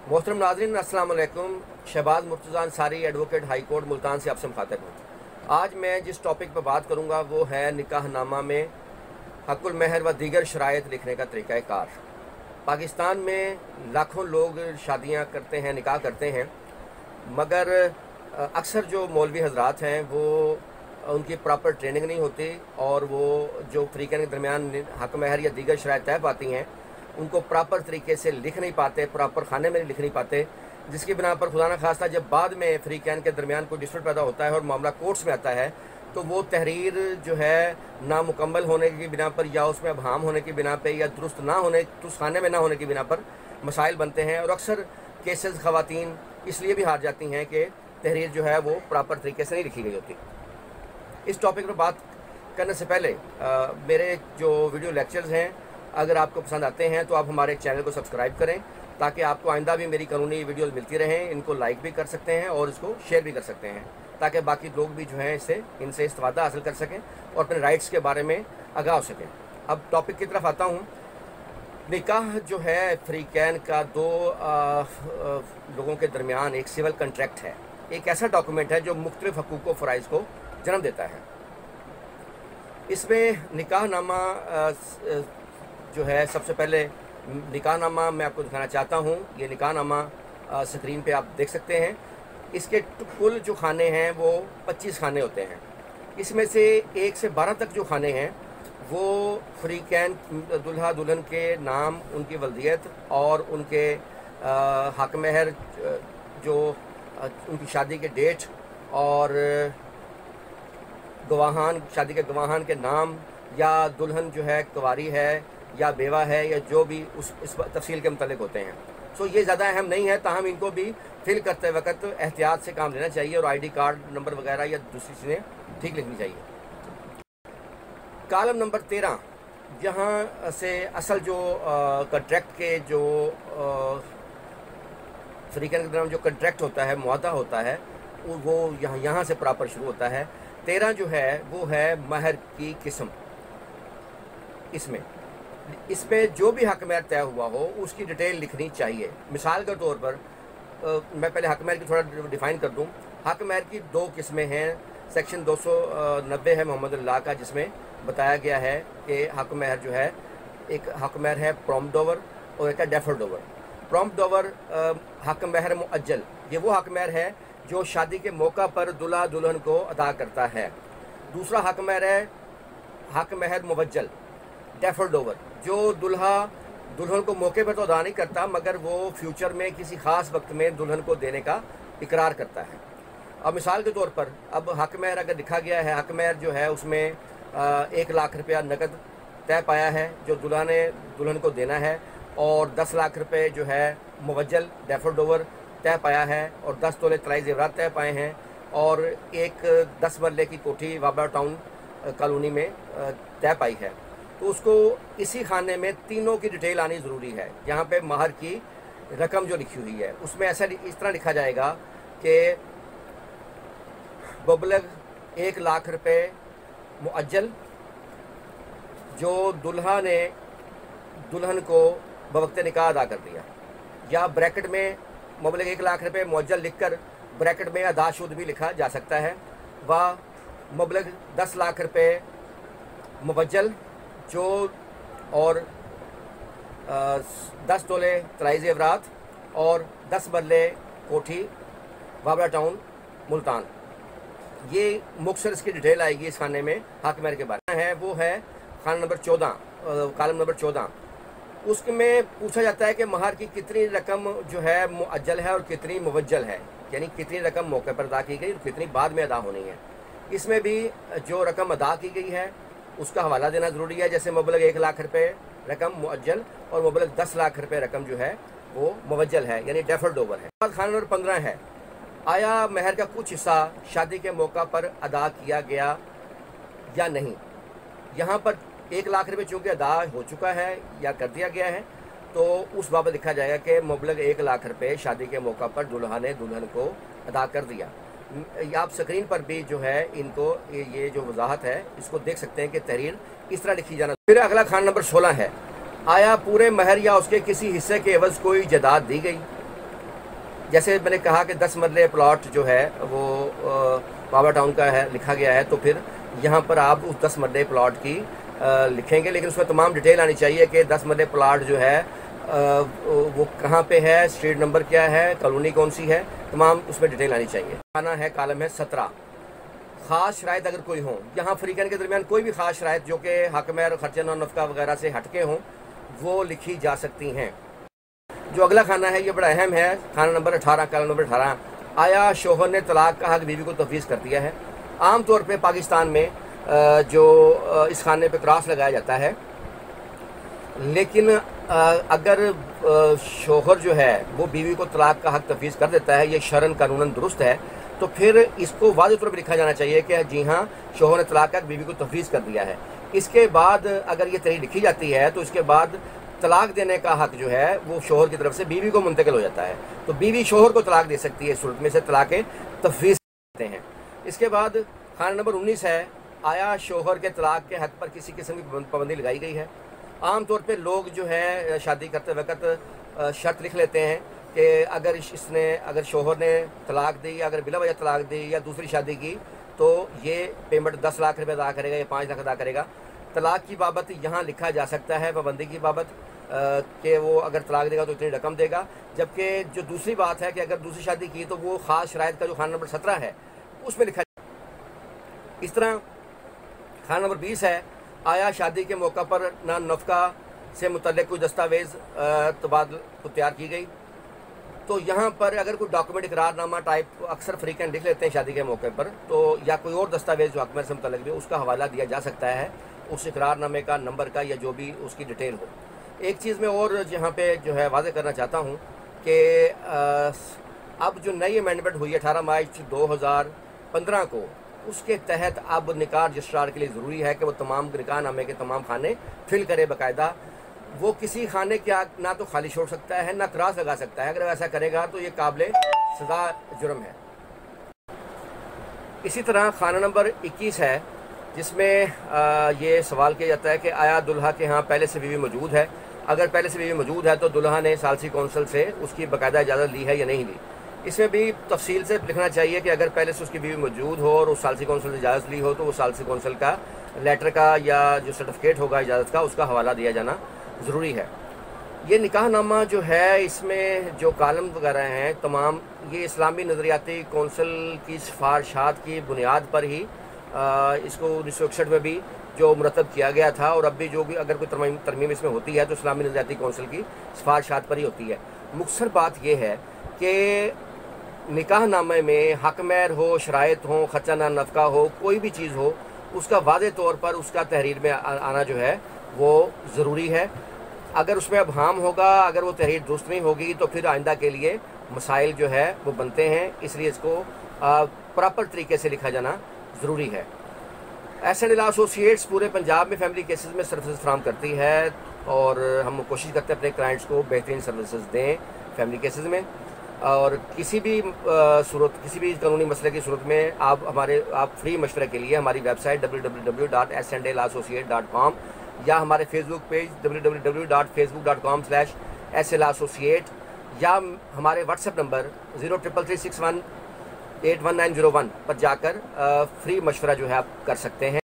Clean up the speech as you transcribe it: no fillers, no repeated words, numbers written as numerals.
मोहतरम नाज़रीन, अस्सलाम वालेकुम। Shahbaz Murtaza Ansari, advocate, high court Multan से आपसे मुखातिब हूँ। आज मैं जिस टॉपिक पर बात करूँगा वो है निकाहनामा में हक़ुल महर व दीगर शराइत लिखने का तरीक़ाकार। पाकिस्तान में लाखों लोग शादियाँ करते हैं, निकाह करते हैं, मगर अक्सर जो मौलवी हज़रात हैं वो उनकी प्रॉपर ट्रेनिंग नहीं होती और वो जो फ़रीक़ैन के दरमियान हक़ महर या दीगर शराइत तय पाती हैं उनको प्रॉपर तरीके से लिख नहीं पाते, प्रॉपर खाने में लिख नहीं पाते, जिसकी बिना पर खुदा न खास्ता जब बाद में फ़रीक़ैन के दरमियान कोई डिस्प्यूट पैदा होता है और मामला कोर्ट्स में आता है तो वो तहरीर जो है नामुकम्मल होने की बिना पर या उसमें अबहाम होने की बिना पर या दुरुस्त ना होने, दुरुस्त खाने में ना होने की बिना पर मसाइल बनते हैं। और अक्सर केसेस ख़वातीन इसलिए भी हार जाती हैं कि तहरीर जो है वो प्रॉपर तरीके से नहीं लिखी गई होती। इस टॉपिक पर बात करने से पहले मेरे जो वीडियो लेक्चर्स हैं अगर आपको पसंद आते हैं तो आप हमारे चैनल को सब्सक्राइब करें ताकि आपको आइंदा भी मेरी कानूनी वीडियोस मिलती रहें। इनको लाइक भी कर सकते हैं और इसको शेयर भी कर सकते हैं ताकि बाकी लोग भी जो हैं इनसे इस्तेफादा हासिल कर सकें और अपने राइट्स के बारे में आगाह हो सकें। अब टॉपिक की तरफ आता हूँ। निकाह जो है फ़रीक़ैन का दो लोगों के दरमियान एक सिविल कंट्रैक्ट है, एक ऐसा डॉक्यूमेंट है जो मुख्तलिफ हकूक़ व फ़राइज़ को जन्म देता है। इसमें निकाहनामा जो है, सबसे पहले निकाहनामा मैं आपको दिखाना चाहता हूँ। ये निकाहनामा स्क्रीन पे आप देख सकते हैं। इसके कुल जो खाने हैं वो 25 खाने होते हैं। इसमें से 1 से 12 तक जो खाने हैं वो फ़रीक़ैन दुल्हा दुल्हन के नाम, उनकी वल्दियत और उनके हक़ महर, जो उनकी शादी के डेट और गवाहान, शादी के गवाहान के नाम, या दुल्हन जो है कुंवारी है या बेवा है या जो भी इस तफसील के मुतालिक होते हैं। सो ये ज़्यादा अहम नहीं है, ताहम इनको भी फिल करते वक्त एहतियात से काम लेना चाहिए और आईडी कार्ड नंबर वगैरह या दूसरी चीज़ें ठीक लिखनी चाहिए। कॉलम नंबर 13, जहाँ से असल जो कंट्रैक्ट के जो फ़रीक़ैन के दरमियान जो कंट्रैक्ट होता है, मुआहदा होता है, वो यहाँ से प्रॉपर शुरू होता है। 13 जो है वो है महर की किस्म। इसमें जो भी हक़ महर तय हुआ हो उसकी डिटेल लिखनी चाहिए। मिसाल के तौर पर मैं पहले हक़ महर की थोड़ा डिफ़ाइन कर दूं। हक़ महर की 2 किस्में हैं। सेक्शन 290 है मोहम्मद अल्लाह का, जिसमें बताया गया है कि हक़ महर जो है, एक हक़ महर है प्रॉम्प्ट डोवर और एक है डेफर्ड डोवर। प्रॉम्प्ट डोवर हक़ महर मुअज्जल, ये वो हक़ महर है जो शादी के मौका पर दुल्हा दुल्हन को अदा करता है। दूसरा हक़ महर है हक़ महर मुवज्जल, डेफर्ड डोवर, जो दुल्हा दुल्हन को मौके पर तो अदा नहीं करता मगर वो फ्यूचर में किसी ख़ास वक्त में दुल्हन को देने का इकरार करता है। अब मिसाल के तौर पर अब हक़ महर अगर लिखा गया है, हक़ महर जो है उसमें 1 लाख रुपया नकद तय पाया है जो दुल्हा ने दुल्हन को देना है, और 10 लाख रुपये जो है मुवज्जल डेफर्ड डोवर तय पाया है, और 10 तोले तलाई ज़ेवरात तय पाए हैं, और एक 10 मरले की कोठी वाबरा टाउन कॉलोनी में तय पाई है। तो उसको इसी खाने में तीनों की डिटेल आनी ज़रूरी है। यहाँ पे महर की रकम जो लिखी हुई है उसमें ऐसा इस तरह लिखा जाएगा कि मुबलग 1 लाख रुपये मुअज्जल जो दुल्हा ने दुल्हन को बवक्त निकाह अदा कर दिया, या ब्रैकेट में मुबलग 1 लाख रुपये मुअज्जल लिखकर ब्रैकेट में अदाशुद भी लिखा जा सकता है, व मुबलग 10 लाख रुपये मुवज्जल जो और 10 तोले तलाई ज़ेवरात और 10 मरले कोठी वाबरा टाउन मुल्तान। ये मुख्तसर इसकी डिटेल आएगी इस खाने में। हक़ महर के बारे में है वो है खाना नंबर 14, कॉलम नंबर 14। उसमें पूछा जाता है कि महर की कितनी रकम जो है मुअज्जल है और कितनी मुवज्जल है। यानी कितनी रकम मौके पर अदा की गई और कितनी बाद में अदा होनी है। इसमें भी जो रकम अदा की गई है उसका हवाला देना ज़रूरी है। जैसे मुबलग 1 लाख रुपये रकम मुअज्जल और मुबलग 10 लाख रुपये रकम जो है वो मुवज्जल है, यानी डेफर्ड ओवर है। खाना नंबर 15 है, आया महर का कुछ हिस्सा शादी के मौका पर अदा किया गया या नहीं। यहाँ पर 1 लाख रुपये चूँकि अदा हो चुका है या कर दिया गया है, तो उस बाबत लिखा जाएगा कि मुबलग 1 लाख रुपये शादी के मौका पर दुल्हा ने दुल्हन को अदा कर दिया। आप स्क्रीन पर भी जो है इनको ये जो वजाहत है इसको देख सकते हैं कि तहरीर इस तरह लिखी जाना। फिर अगला खाना नंबर 16 है, आया पूरे महर या उसके किसी हिस्से के एवज कोई जायदाद दी गई। जैसे मैंने कहा कि 10 मरले प्लॉट जो है वो पावर टाउन का है लिखा गया है, तो फिर यहाँ पर आप उस 10 मरले प्लॉट की लिखेंगे, लेकिन उसमें तमाम डिटेल आनी चाहिए कि 10 मरले प्लॉट जो है वो कहाँ पे है, स्ट्रीट नंबर क्या है, कॉलोनी कौन सी है, तमाम उसमें डिटेल आनी चाहिए। खाना है कालम है 17, ख़ास शराइत अगर कोई हो। यहाँ फ़रीक़ैन के दरमियान कोई भी ख़ास शराइत जो कि हक़ महर खर्चन और नफ़का वगैरह से हटके हों वो लिखी जा सकती हैं। जो अगला खाना है ये बड़ा अहम है, खाना नंबर 18, कालम नंबर 18, आया शोहर ने तलाक का हक़ बीवी को तफवीज़ कर दिया है। आम तौर पे पाकिस्तान में जो इस खाने पे क्रॉस लगाया जाता है, लेकिन अगर शोहर जो है वो बीवी को तलाक का हक़ तफवीज़ कर देता है, ये शरन कानूनन दुरुस्त है, तो फिर इसको वाज़ेह तौर पर लिखा जाना चाहिए कि जी हाँ शोहर ने तलाक का बीवी को तफवीज़ कर दिया है। इसके बाद अगर ये तहरीर लिखी जाती है तो इसके बाद तलाक देने का हक़ जो है वो शोहर की तरफ से बीवी को मुंतकिल हो जाता है, तो बीवी शोहर को तलाक दे सकती है। इस सूरत में से तलाक तफवीज़ करते हैं। इसके बाद खाना नंबर 19 है, आया शोहर के तलाक के हक़ पर किसी किस्म की पाबंदी लगाई गई है। आम तौर पे लोग जो है शादी करते वक्त शर्त लिख लेते हैं कि अगर शोहर ने तलाक दी, अगर बिला वजह तलाक दी या दूसरी शादी की, तो ये पेमेंट 10 लाख रुपये अदा करेगा या 5 लाख अदा करेगा। तलाक की बाबत यहाँ लिखा जा सकता है पाबंदी की बाबत कि वो अगर तलाक देगा तो इतनी रकम देगा, जबकि जो दूसरी बात है कि अगर दूसरी शादी की तो वो ख़ास शराइत का जो खाना नंबर 17 है उसमें लिखा। इस तरह खाना नंबर 20 है, आया शादी के मौका पर ना नफ़का से मुतल्लिक़ कोई दस्तावेज़ तबादला को तैयार की गई। तो यहाँ पर अगर कोई डॉक्यूमेंट इकरारनामा टाइप अक्सर फ़रीक़ैन लिख लेते हैं शादी के मौके पर, तो या कोई और दस्तावेज़ जो हक़ महर से मुतल्लिक़ भी उसका हवाला दिया जा सकता है, उस इकरारनामे का नंबर का या जो भी उसकी डिटेल हो। एक चीज़ मैं और यहाँ पे जो है वाज़ेह करना चाहता हूँ कि अब जो नई अमेंडमेंट हुई है 18 मार्च 2015 को, उसके तहत अब निकाह रजिस्ट्रार के लिए ज़रूरी है कि वो तमाम निकाह नामे के तमाम खाने फिल करे बाकायदा। वो किसी खाने के ना तो खाली छोड़ सकता है ना क्रॉस लगा सकता है। अगर ऐसा करेगा तो ये काबिल सज़ा जुर्म है। इसी तरह खाना नंबर 21 है, जिसमें ये सवाल किया जाता है कि आया दुल्हा के यहाँ पहले से बीवी मौजूद है। अगर पहले से बीवी मौजूद है तो दुल्हा ने सालसी कौंसल से उसकी बाकायदा इजाज़त ली है या नहीं ली। इसमें भी तफसील से लिखना चाहिए कि अगर पहले से उसकी बीवी मौजूद हो और उस सालसी कौंसल से इजाज़त ली हो तो वो सालसी कौंसल का लेटर का या जो सर्टिफिकेट होगा इजाज़त का उसका हवाला दिया जाना ज़रूरी है। ये निकाहनामा जो है इसमें जो कालम वगैरह हैं तमाम ये इस्लामी नज़रियाती कौंसल की सिफारिशात की बुनियाद पर ही इसको 1961 में भी जो मुरतब किया गया था, और अब भी जो भी अगर कोई तरमीम इसमें होती है तो इस्लामी नज़रियाती कौंसिल की सिफारिशात पर ही होती है। मुख्तसर बात यह है कि निकाहनामे में हक़ महर हो, शराइत हो, खर्चा ना नफ़का हो, कोई भी चीज़ हो, उसका वाज़ेह तौर पर उसका तहरीर में आना जो है वो ज़रूरी है। अगर उसमें अबहाम होगा, अगर वो तहरीर दुरुस्त नहीं होगी तो फिर आइंदा के लिए मसाइल जो है वो बनते हैं। इसलिए इसको प्रॉपर तरीके से लिखा जाना ज़रूरी है। एस&एल एसोसिएट्स पूरे पंजाब में फैमिली केसेस में सर्विसेज फराहम करती है और हम कोशिश करते हैं अपने क्लाइंट्स को बेहतरीन सर्विसेज दें फैमिली केसेस में। और किसी भी किसी भी कानूनी मसले की सूरत में आप फ्री मशवरे के लिए हमारी वेबसाइट www.sandelassociate.com या हमारे फेसबुक पेज www.facebook.com/SLAssociate या हमारे व्हाट्सएप नंबर 033361811901 पर जाकर फ्री मशवरा जो है आप कर सकते हैं।